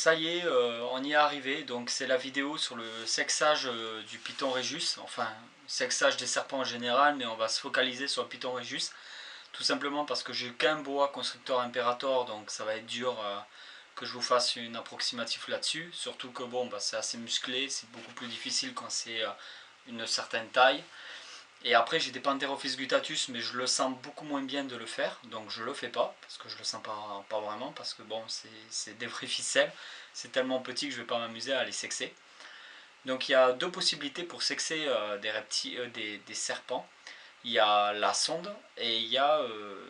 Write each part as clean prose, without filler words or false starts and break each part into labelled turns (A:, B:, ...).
A: ça y est, on y est arrivé. Donc c'est la vidéo sur le sexage du Python Regius. Enfin, sexage des serpents en général, mais on va se focaliser sur le Python Regius. Tout simplement parce que j'ai qu'un boa constructeur imperator, donc ça va être dur que je vous fasse une approximative là-dessus. Surtout que bon, bah, c'est assez musclé, c'est beaucoup plus difficile quand c'est une certaine taille. Et après j'ai des Pantherophis gutatus, mais je le sens beaucoup moins bien de le faire, donc je le fais pas, parce que je le sens pas vraiment, parce que bon, c'est des vraies ficelles, c'est tellement petit que je vais pas m'amuser à les sexer. Donc il y a deux possibilités pour sexer des reptiles, des serpents. Il y a la sonde, et il y a,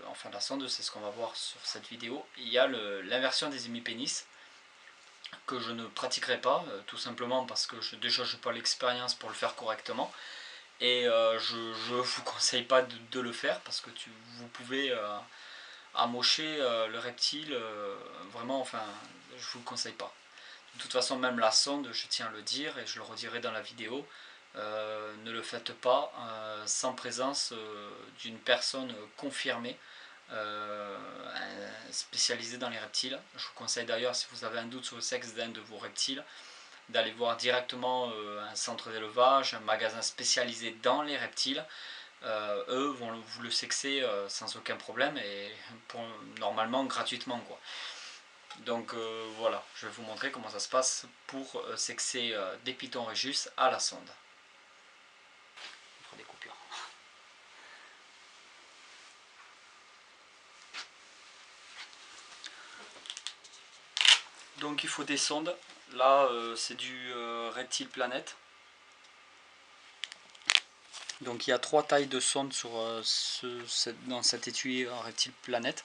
A: enfin la sonde c'est ce qu'on va voir sur cette vidéo, il y a l'inversion des hémipénis, que je ne pratiquerai pas, tout simplement parce que déjà je n'ai pas l'expérience pour le faire correctement. Et je ne vous conseille pas de le faire parce que vous pouvez amocher le reptile, vraiment, enfin, je vous le conseille pas. De toute façon, même la sonde, je tiens à le dire et je le redirai dans la vidéo, ne le faites pas sans présence d'une personne confirmée, spécialisée dans les reptiles. Je vous conseille d'ailleurs, si vous avez un doute sur le sexe d'un de vos reptiles, d'aller voir directement un centre d'élevage, un magasin spécialisé dans les reptiles. Eux vont vous le sexer sans aucun problème et normalement gratuitement, quoi. Donc voilà, je vais vous montrer comment ça se passe pour sexer des Python Regius à la sonde. On fera des coupures. Donc il faut des sondes. Là c'est du Reptile Planet. Donc il y a trois tailles de sondes sur, dans cet étui Reptile Planet.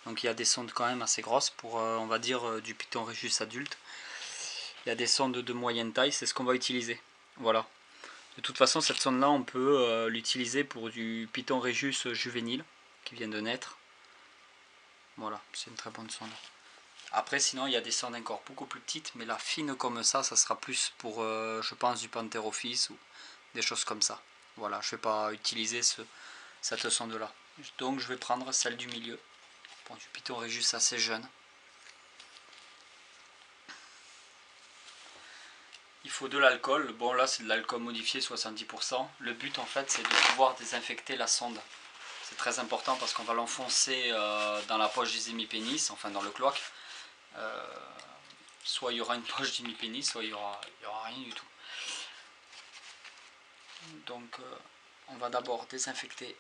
A: Donc il y a des sondes quand même assez grosses pour, on va dire, du Python Regius adulte. Il y a des sondes de moyenne taille, c'est ce qu'on va utiliser. Voilà. De toute façon, cette sonde-là, on peut l'utiliser pour du Python Regius juvénile, qui vient de naître. Voilà, c'est une très bonne sonde. Après, sinon, il y a des sondes encore beaucoup plus petites, mais la fine comme ça sera plus pour, je pense, du Pantherophis ou des choses comme ça. Voilà, je ne vais pas utiliser cette sonde-là. Donc, je vais prendre celle du milieu, pour du Python Regius assez jeune. Il faut de l'alcool. Bon, là, c'est de l'alcool modifié 70%. Le but, en fait, c'est de pouvoir désinfecter la sonde. C'est très important parce qu'on va l'enfoncer dans la poche des hémipénis, enfin dans le cloaque. Soit il y aura une poche d'hémipénis, soit il y aura rien du tout. Donc on va d'abord désinfecter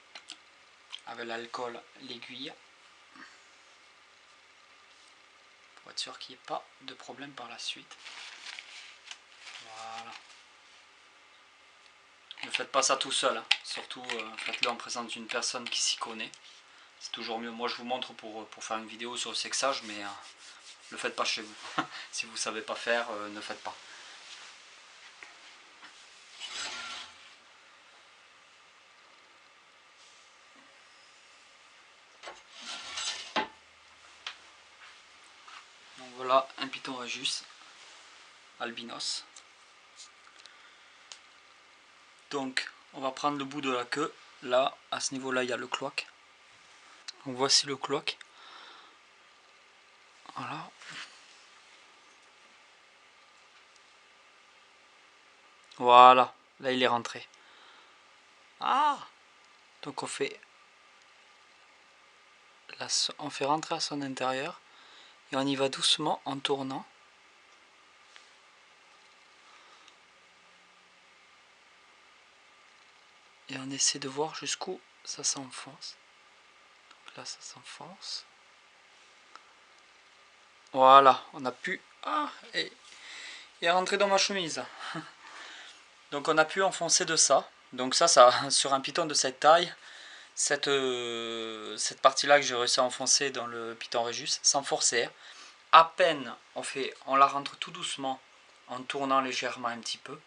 A: avec l'alcool l'aiguille pour être sûr qu'il n'y ait pas de problème par la suite. Voilà. Ne faites pas ça tout seul, hein. Surtout faites-le en présence d'une personne qui s'y connaît. C'est toujours mieux. Moi je vous montre pour faire une vidéo sur le sexage, mais ne le faites pas chez vous. Si vous ne savez pas faire, ne faites pas. Donc voilà un Python Regius albinos. Donc on va prendre le bout de la queue. Là, à ce niveau-là, il y a le cloaque. Donc voici le cloaque. Voilà. Voilà, là il est rentré. Ah! Donc on fait rentrer à son intérieur et on y va doucement en tournant. Et on essaie de voir jusqu'où ça s'enfonce. Donc là ça s'enfonce. Voilà, on a pu... Ah! Et il est rentré dans ma chemise. Donc on a pu enfoncer de ça. Donc ça sur un Python de cette taille, cette partie-là que j'ai réussi à enfoncer dans le Python Regius, sans forcer. À peine on la rentre tout doucement en tournant légèrement un petit peu.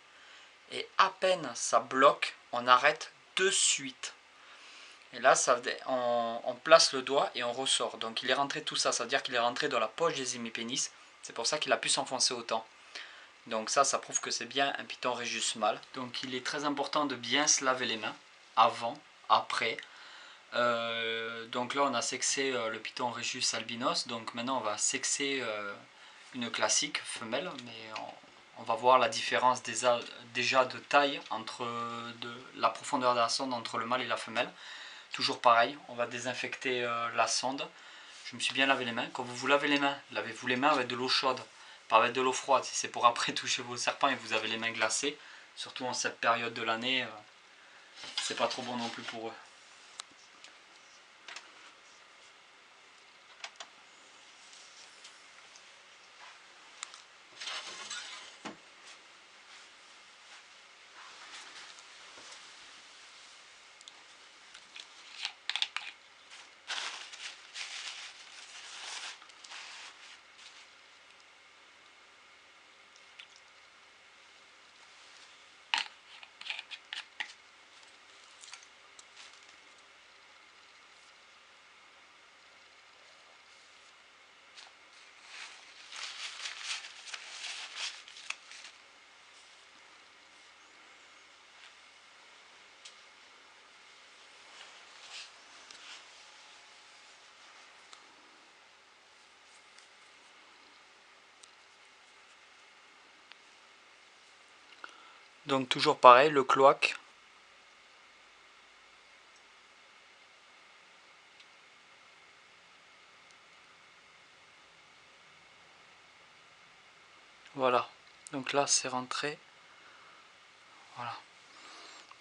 A: Et à peine ça bloque, on arrête de suite. Et là, on place le doigt et on ressort. Donc il est rentré tout ça, c'est-à-dire qu'il est rentré dans la poche des hémipénis. C'est pour ça qu'il a pu s'enfoncer autant. Donc ça prouve que c'est bien un Python Regius mâle. Donc il est très important de bien se laver les mains, avant, après. Donc là on a sexé le Python Regius albinos, donc maintenant on va sexer une classique femelle, mais on va voir la différence déjà de taille entre la profondeur de la sonde entre le mâle et la femelle. Toujours pareil, on va désinfecter la sonde. Je me suis bien lavé les mains. Quand vous vous lavez les mains, lavez-vous les mains avec de l'eau chaude, pas avec de l'eau froide. Si c'est pour après toucher vos serpents et que vous avez les mains glacées, surtout en cette période de l'année, c'est pas trop bon non plus pour eux. Donc toujours pareil, le cloaque. Voilà, donc là c'est rentré. Voilà.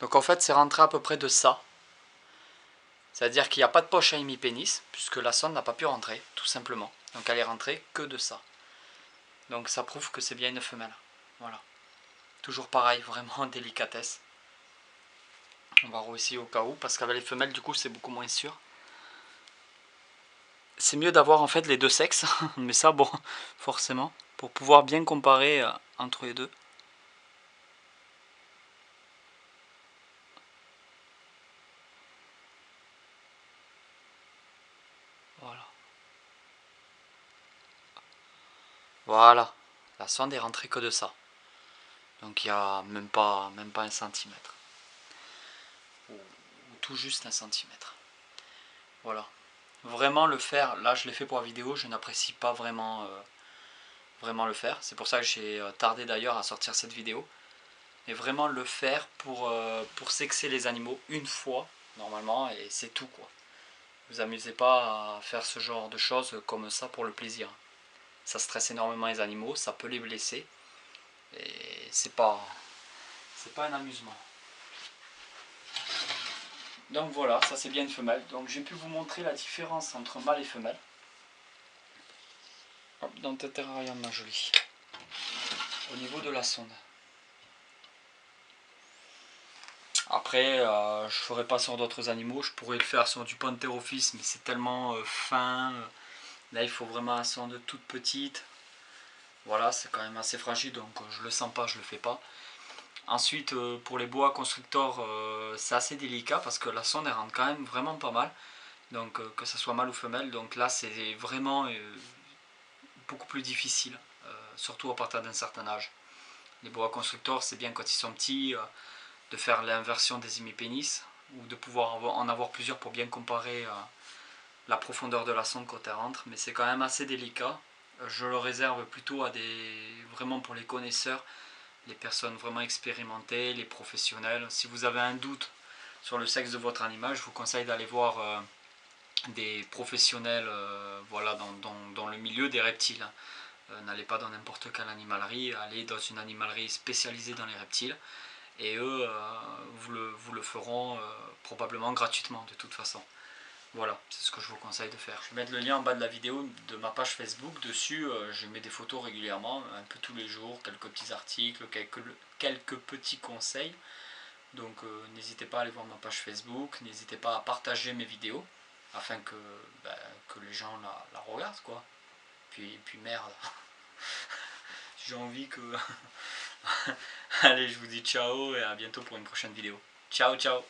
A: Donc en fait c'est rentré à peu près de ça. C'est-à-dire qu'il n'y a pas de poche à hémipénis, puisque la sonde n'a pas pu rentrer, tout simplement. Donc elle est rentrée que de ça. Donc ça prouve que c'est bien une femelle. Voilà. Toujours pareil, vraiment en délicatesse. On va aussi au cas où, parce qu'avec les femelles du coup c'est beaucoup moins sûr. C'est mieux d'avoir en fait les deux sexes, mais ça bon, forcément, pour pouvoir bien comparer entre les deux. Voilà. Voilà. La sonde est rentrée que de ça. Donc il n'y a même pas un centimètre. Ou tout juste un centimètre. Voilà. Vraiment le faire, là je l'ai fait pour la vidéo, je n'apprécie pas vraiment, vraiment le faire. C'est pour ça que j'ai tardé d'ailleurs à sortir cette vidéo. Mais vraiment le faire pour sexer les animaux une fois, normalement, et c'est tout quoi. Vous amusez pas à faire ce genre de choses comme ça pour le plaisir. Ça stresse énormément les animaux, ça peut les blesser. Et c'est pas un amusement. Donc voilà, ça c'est bien une femelle. Donc j'ai pu vous montrer la différence entre mâle et femelle. Hop, dans ta terrarium ma jolie. Au niveau de la sonde. Après, je ne ferai pas sur d'autres animaux. Je pourrais le faire sur du Pantherophis, mais c'est tellement fin. Là, il faut vraiment une sonde toute petite. Voilà, c'est quand même assez fragile, donc je le sens pas, je le fais pas. Ensuite, pour les boa constrictors, c'est assez délicat parce que la sonde elle rentre quand même vraiment pas mal. Donc que ce soit mâle ou femelle, donc là c'est vraiment beaucoup plus difficile, surtout à partir d'un certain âge. Les boa constrictors, c'est bien quand ils sont petits, de faire l'inversion des hémipénis ou de pouvoir en avoir plusieurs pour bien comparer la profondeur de la sonde quand elle rentre, mais c'est quand même assez délicat. Je le réserve plutôt à vraiment pour les connaisseurs, les personnes vraiment expérimentées, les professionnels. Si vous avez un doute sur le sexe de votre animal, je vous conseille d'aller voir des professionnels voilà, dans le milieu des reptiles. N'allez pas dans n'importe quelle animalerie, allez dans une animalerie spécialisée dans les reptiles. Et eux, vous le feront probablement gratuitement de toute façon. Voilà, c'est ce que je vous conseille de faire. Je vais mettre le lien en bas de la vidéo de ma page Facebook. Dessus, je mets des photos régulièrement, un peu tous les jours, quelques petits articles, quelques petits conseils. Donc n'hésitez pas à aller voir ma page Facebook, n'hésitez pas à partager mes vidéos, afin que les gens la regardent, quoi. Puis merde, j'ai envie que... Allez, je vous dis ciao et à bientôt pour une prochaine vidéo. Ciao, ciao.